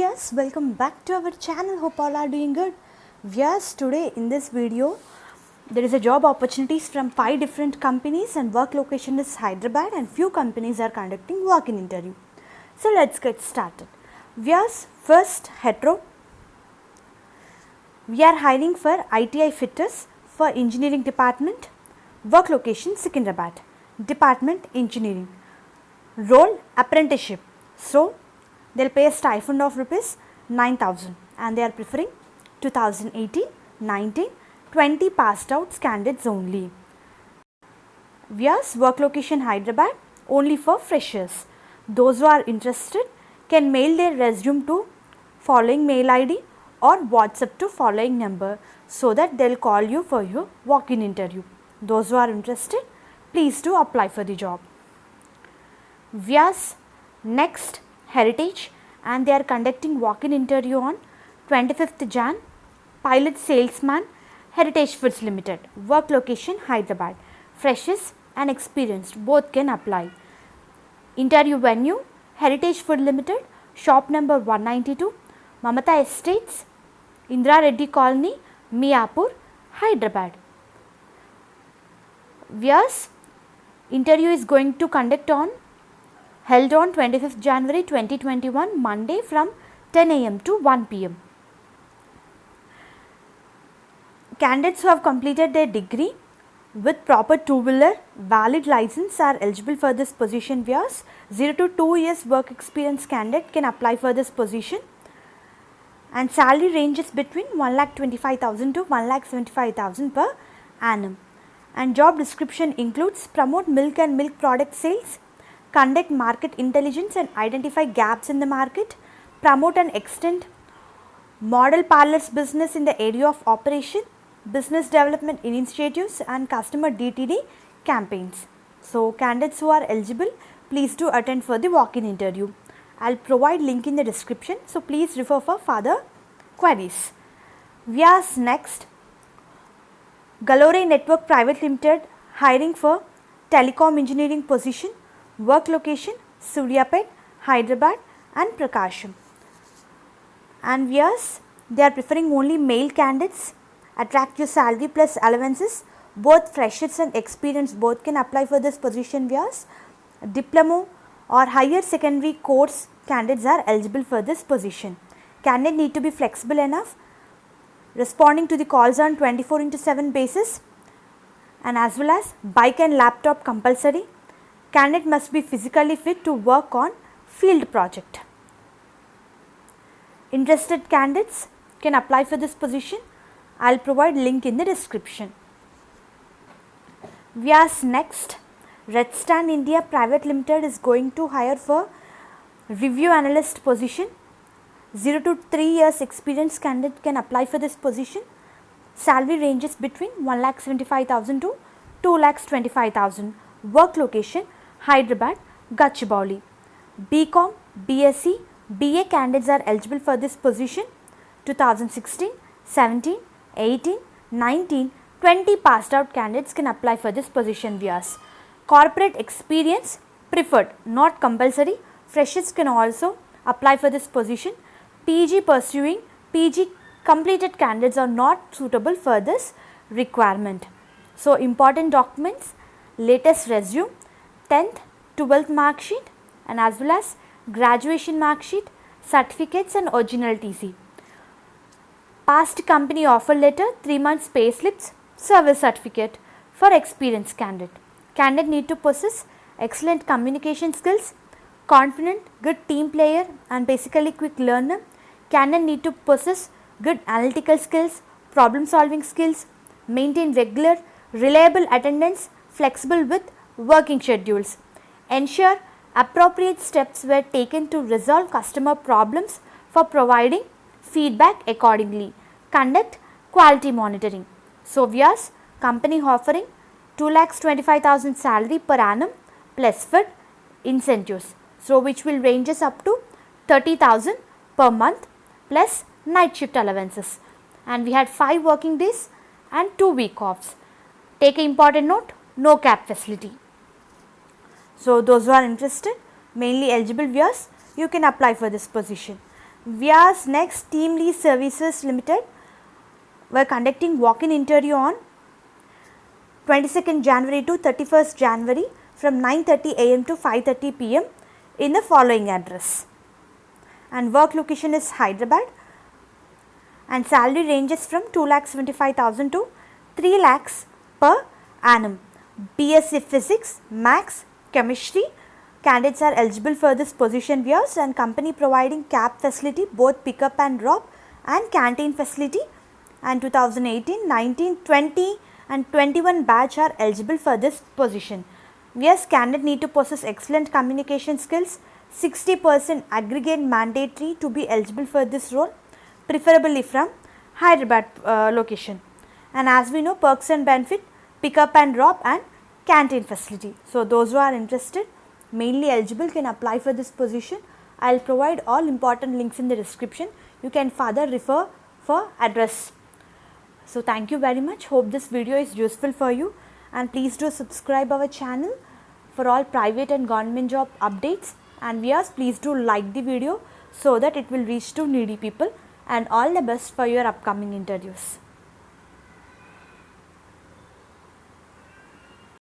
viewers, welcome back to our channel. Hope all are doing good. Viewers, today in this video there is a job opportunities from 5 different companies and work location is Hyderabad and few companies are conducting walk-in interview. So let's get started. Viewers, first Hetero. We are hiring for ITI fitters for engineering department. Work location Secunderabad. Department engineering. Role apprenticeship. So they will pay a stipend of rupees 9,000 and they are preferring 2018, 19, 20 passed out candidates only. Viewers, work location Hyderabad only for freshers. Those who are interested can mail their resume to following mail ID or WhatsApp to following number so that they will call you for your walk-in interview. Those who are interested, please do apply for the job. Viewers, next Heritage and they are conducting walk-in interview on 25th Jan. Pilot salesman, Heritage Foods Limited. Work location Hyderabad. Freshers and experienced both can apply. Interview venue Heritage Food Limited, shop number 192, Mamata Estates, Indra Reddy Colony, Miapur, Hyderabad. Viewers, interview is going to held on 25th January 2021 Monday from 10 am to 1 pm. Candidates who have completed their degree with proper two-wheeler valid license are eligible for this position. Viewers, 0 to 2 years work experience candidate can apply for this position and salary ranges between 1,25,000 to 1,75,000 per annum. And job description includes promote milk and milk product sales, conduct market intelligence and identify gaps in the market, promote and extend model parlors business in the area of operation, business development initiatives and customer DTD campaigns. So candidates who are eligible, please do attend for the walk-in interview. I will provide link in the description, so please refer for further queries. Viewers, next Galore Network Private Limited hiring for telecom engineering position. Work location Suryapet, Hyderabad and Prakasham. And viewers, they are preferring only male candidates. Attractive salary plus allowances. Both freshers and experienced both can apply for this position. Viewers, diploma or higher secondary course candidates are eligible for this position. Candidate need to be flexible enough, responding to the calls on 24/7 basis, and as well as bike and laptop compulsory. Candidate must be physically fit to work on field project. Interested candidates can apply for this position. I will provide link in the description. Viewers, next Redstand India Private Limited is going to hire for review analyst position. 0 to 3 years experience candidate can apply for this position. Salary ranges between 1,75,000 to 2,25,000. Work location Hyderabad, Gachibowli. BCom, BSc, BA candidates are eligible for this position. 2016, 17, 18, 19, 20 passed out candidates can apply for this position. Viewers, corporate experience preferred, not compulsory. Freshers can also apply for this position. PG pursuing PG completed candidates are not suitable for this requirement. So important documents, latest resume, 10th, 12th mark sheet and as well as graduation mark sheet, certificates and original TC. Past company offer letter, 3 months pay slips, service certificate for experienced candidate. Candidate need to possess excellent communication skills, confident, good team player and basically quick learner. Candidate need to possess good analytical skills, problem solving skills, maintain regular, reliable attendance, flexible with working schedules. Ensure appropriate steps were taken to resolve customer problems for providing feedback accordingly. Conduct quality monitoring. So viewers, company offering 2,25,000 salary per annum plus for incentives. So which will ranges up to 30,000 per month plus night shift allowances. And we had 5 working days and 2 week offs. Take an important note, no cap facility. So those who are interested, mainly eligible viewers, you can apply for this position. Vias next Team Lease Services Limited were conducting walk-in interview on 22nd January to 31st January from 9:30 am to 5:30 pm in the following address. And work location is Hyderabad, and salary ranges from 2,75,000 to 3 lakhs per annum. BSc Physics, Maths, Chemistry. Candidates are eligible for this position viewers, and company providing cab facility, both pickup and drop, and canteen facility. And 2018, 19, 20 and 21 batch are eligible for this position. Yes, candidate need to possess excellent communication skills, 60% aggregate mandatory to be eligible for this role, preferably from Hyderabad location. And as we know, perks and benefit, pickup and drop and canteen facility. So those who are interested, mainly eligible, can apply for this position. I will provide all important links in the description. You can further refer for address. So thank you very much. Hope this video is useful for you, and please do subscribe our channel for all private and government job updates. And viewers, please do like the video so that it will reach to needy people, and all the best for your upcoming interviews.